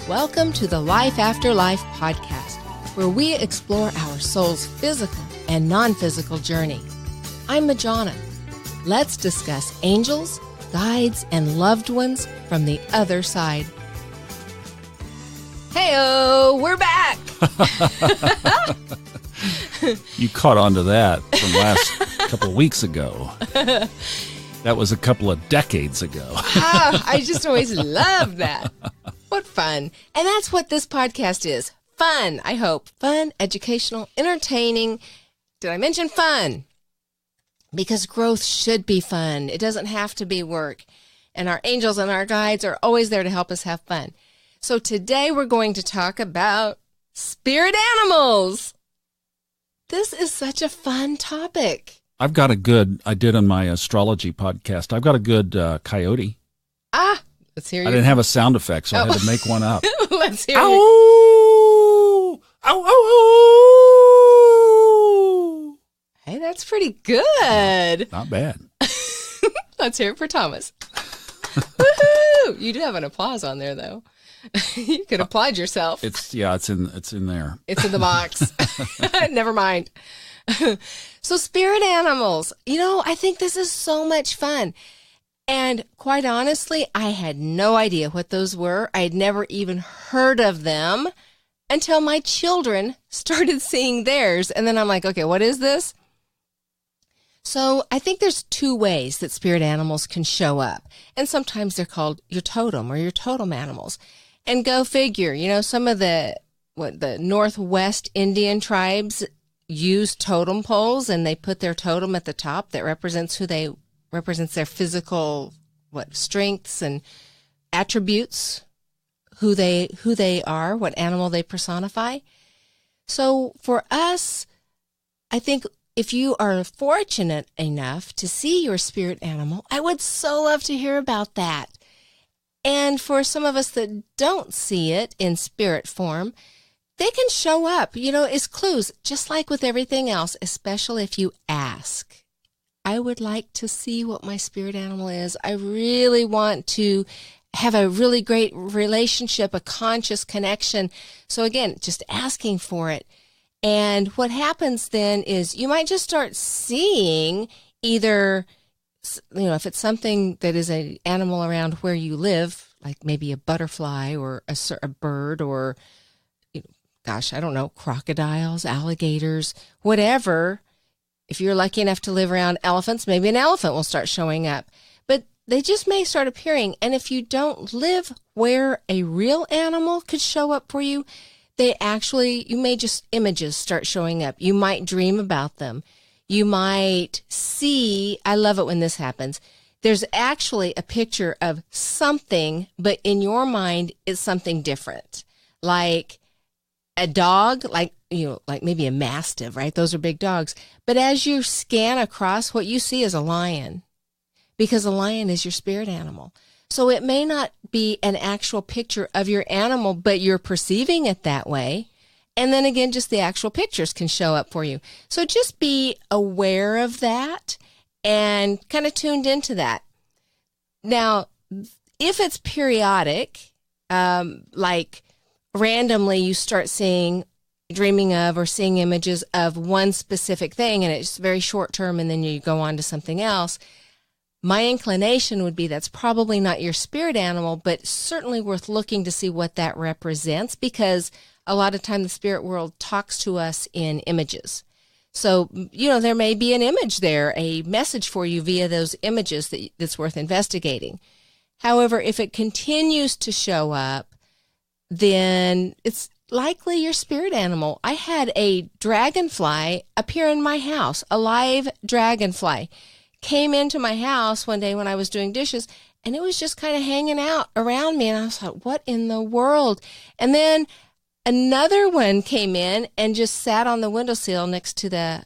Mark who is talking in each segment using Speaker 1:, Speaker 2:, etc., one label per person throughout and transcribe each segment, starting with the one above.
Speaker 1: Welcome to the Life After Life podcast, where we explore our soul's physical and non-physical journey. I'm Majana. Let's discuss angels, guides, and loved ones from the other side. Hey-oh, we're back!
Speaker 2: You caught on to that from last couple of weeks ago. That was a couple of decades ago.
Speaker 1: I just always love that. What fun. And that's what this podcast is. Fun, I hope. Fun, educational, entertaining. Did I mention fun? Because growth should be fun. It doesn't have to be work. And our angels and our guides are always there to help us have fun. So today we're going to talk about spirit animals. This is such a fun topic.
Speaker 2: I did on my astrology podcast, I've got a good coyote.
Speaker 1: Let's hear
Speaker 2: I didn't have a sound effect, so I had to make one up.
Speaker 1: Let's hear
Speaker 2: Ow!
Speaker 1: it.
Speaker 2: Ow, ow, ow!
Speaker 1: Hey, that's pretty good.
Speaker 2: Not bad.
Speaker 1: Let's hear it for Thomas. Woohoo! You do have an applause on there, though. You could applaud yourself.
Speaker 2: It's in there.
Speaker 1: It's in the box. Never mind. So spirit animals, I think this is so much fun. And quite honestly, I had no idea what those were. I had never even heard of them until my children started seeing theirs. And then I'm like, okay, what is this? So I think there's two ways that spirit animals can show up. And sometimes they're called your totem or your totem animals. And go figure, some of the Northwest Indian tribes use totem poles, and they put their totem at the top that represents represents their physical strengths and attributes, who they are, what animal they personify. So for us, I think if you are fortunate enough to see your spirit animal, I would so love to hear about that. And for some of us that don't see it in spirit form, they can show up, as clues, just like with everything else, especially if you ask. I would like to see what my spirit animal is. I really want to have a really great relationship, a conscious connection. So again, just asking for it. And what happens then is you might just start seeing either, if it's something that is an animal around where you live, like maybe a butterfly or a bird or, I don't know, crocodiles, alligators, whatever. If you're lucky enough to live around elephants, maybe an elephant will start showing up. But they just may start appearing. And if you don't live where a real animal could show up for you, you may just images start showing up. You might dream about them. You might see, I love it when this happens. There's actually a picture of something, but in your mind, it's something different. Like a dog, like maybe a mastiff, right? Those are big dogs. But as you scan across, what you see is a lion, because a lion is your spirit animal. So it may not be an actual picture of your animal, but you're perceiving it that way. And then again, just the actual pictures can show up for you. So just be aware of that and kind of tuned into that. Now, if it's periodic, like randomly you start dreaming of or seeing images of one specific thing, and it's very short term, and then you go on to something else, my inclination would be that's probably not your spirit animal, but certainly worth looking to see what that represents, because a lot of time the spirit world talks to us in images. So, there may be an image there, a message for you via those images that's worth investigating. However, if it continues to show up, then it's likely your spirit animal. I had a dragonfly appear in my house, a live dragonfly. Came into my house one day when I was doing dishes, and it was just kind of hanging out around me, and I was like, what in the world? And then another one came in and just sat on the windowsill next to the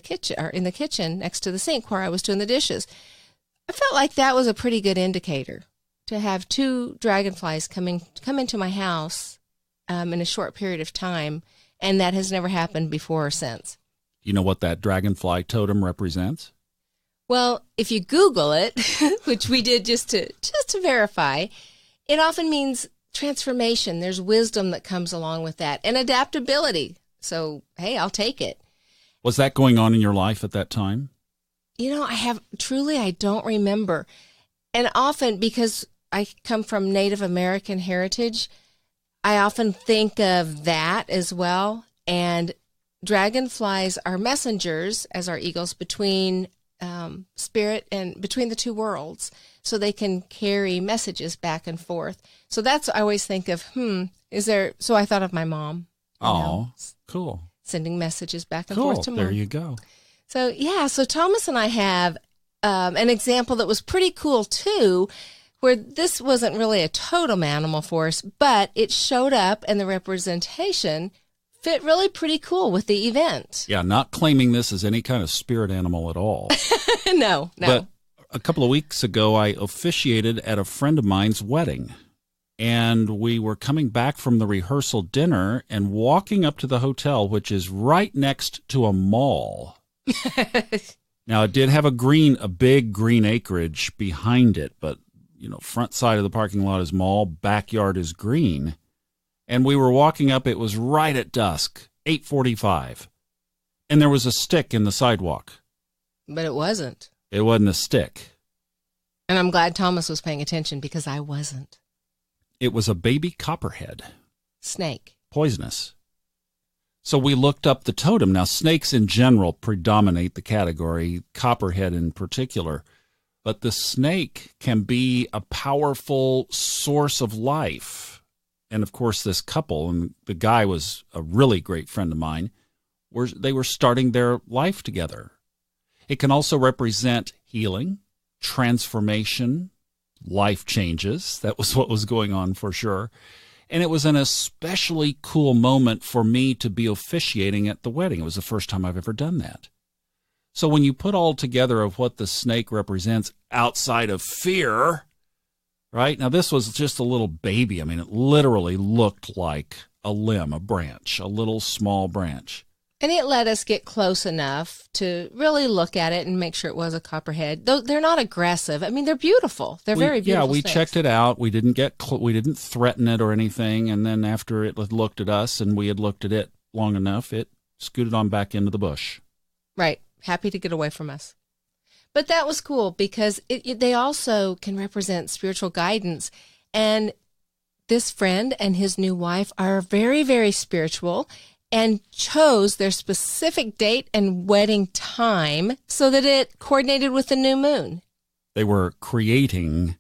Speaker 1: kitchen, or in the kitchen next to the sink where I was doing the dishes. I felt like that was a pretty good indicator to have two dragonflies come into my house in a short period of time, and that has never happened before or since.
Speaker 2: You know what that dragonfly totem represents?
Speaker 1: Well, if you Google it, which we did just to verify, it often means transformation. There's wisdom that comes along with that and adaptability. So, hey, I'll take it.
Speaker 2: Was that going on in your life at that time?
Speaker 1: I don't remember. And often, because I come from Native American heritage, I often think of that as well. And dragonflies are messengers, as are eagles, between spirit and between the two worlds. So they can carry messages back and forth. So that's, I always think of, so I thought of my mom.
Speaker 2: Oh, cool.
Speaker 1: Sending messages back and forth to mom.
Speaker 2: There you go.
Speaker 1: So, so Thomas and I have an example that was pretty cool, too, where this wasn't really a totem animal for us, but it showed up and the representation fit really pretty cool with the event.
Speaker 2: Yeah, not claiming this as any kind of spirit animal at all.
Speaker 1: No.
Speaker 2: But a couple of weeks ago, I officiated at a friend of mine's wedding. And we were coming back from the rehearsal dinner and walking up to the hotel, which is right next to a mall. Now, it did have a big green acreage behind it, but, front side of the parking lot is mall, backyard is green. And we were walking up, it was right at dusk, 8:45. And there was a stick in the sidewalk.
Speaker 1: But it wasn't.
Speaker 2: It wasn't a stick.
Speaker 1: And I'm glad Thomas was paying attention because I wasn't.
Speaker 2: It was a baby copperhead.
Speaker 1: Snake.
Speaker 2: Poisonous. So we looked up the totem. Now, snakes in general predominate the category, copperhead in particular. But the snake can be a powerful source of life. And, of course, this couple, and the guy was a really great friend of mine, they were starting their life together. It can also represent healing, transformation, life changes. That was what was going on for sure. And it was an especially cool moment for me to be officiating at the wedding. It was the first time I've ever done that. So when you put all together of what the snake represents outside of fear, right? Now, this was just a little baby. I mean, it literally looked like a limb, a branch, a little small branch.
Speaker 1: And it let us get close enough to really look at it and make sure it was a copperhead. Though they're not aggressive. I mean, they're beautiful. They're very beautiful.
Speaker 2: Yeah, we
Speaker 1: snakes.
Speaker 2: checked it out. We didn't we didn't threaten it or anything. And then after it looked at us and we had looked at it long enough, it scooted on back into the bush.
Speaker 1: Right. Happy to get away from us. But that was cool because they also can represent spiritual guidance. And this friend and his new wife are very, very spiritual and chose their specific date and wedding time so that it coordinated with the new moon.
Speaker 2: They were creating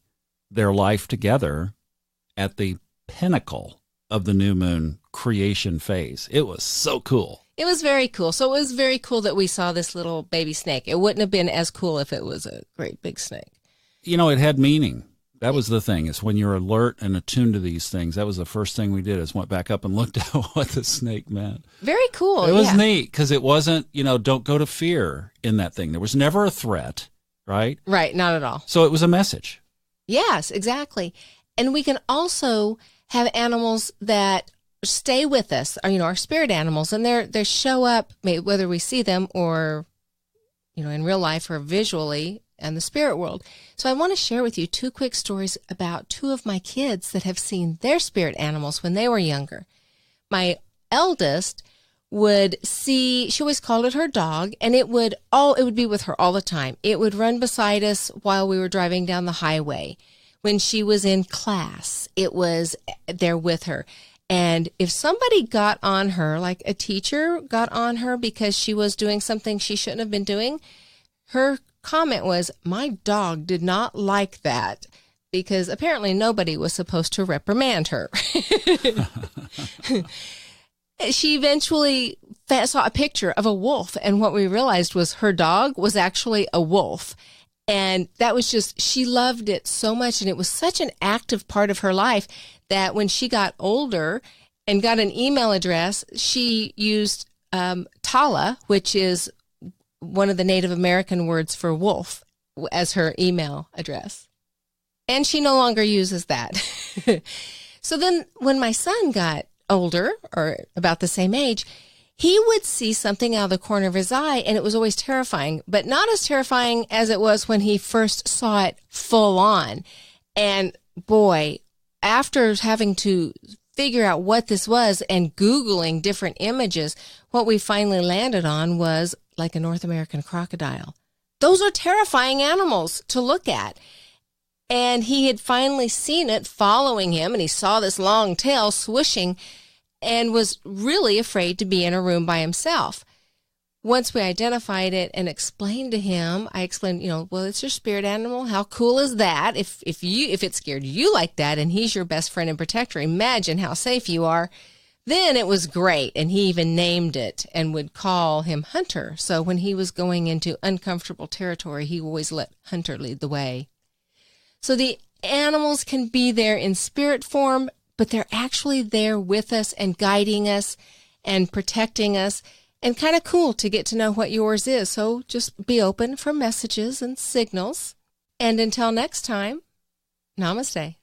Speaker 2: their life together at the pinnacle of the new moon creation phase. It was so cool.
Speaker 1: It was very cool. So it was very cool that we saw this little baby snake. It wouldn't have been as cool if it was a great big snake.
Speaker 2: It had meaning. That was the thing, is when you're alert and attuned to these things. That was the first thing we did, is went back up and looked at what the snake meant.
Speaker 1: Very cool.
Speaker 2: It was neat because it wasn't, don't go to fear in that thing. There was never a threat, right?
Speaker 1: Right, not at all.
Speaker 2: So it was a message.
Speaker 1: Yes, exactly. And we can also have animals that stay with us, or, our spirit animals, and they show up, whether we see them or, in real life or visually in the spirit world. So I want to share with you 2 quick stories about 2 of my kids that have seen their spirit animals when they were younger. My eldest would see, she always called it her dog, and it would be with her all the time. It would run beside us while we were driving down the highway. When she was in class, it was there with her. And if somebody got on her, like a teacher got on her because she was doing something she shouldn't have been doing, her comment was, "My dog did not like that," because apparently nobody was supposed to reprimand her. She eventually saw a picture of a wolf, and what we realized was her dog was actually a wolf. And that was just, she loved it so much, and it was such an active part of her life that when she got older and got an email address, she used Tala, which is one of the Native American words for wolf, as her email address. And she no longer uses that. So then when my son got older, or about the same age, he would see something out of the corner of his eye, and it was always terrifying, but not as terrifying as it was when he first saw it full on. And boy, after having to figure out what this was and Googling different images, what we finally landed on was like a North American crocodile. Those are terrifying animals to look at. And he had finally seen it following him, and he saw this long tail swishing and was really afraid to be in a room by himself. Once we identified it and explained to him, I explained, well, it's your spirit animal. How cool is that? If it scared you like that and he's your best friend and protector, imagine how safe you are. Then it was great, and he even named it and would call him Hunter. So when he was going into uncomfortable territory, he always let Hunter lead the way. So the animals can be there in spirit form, but they're actually there with us and guiding us and protecting us, and kind of cool to get to know what yours is. So just be open for messages and signals. And until next time, namaste.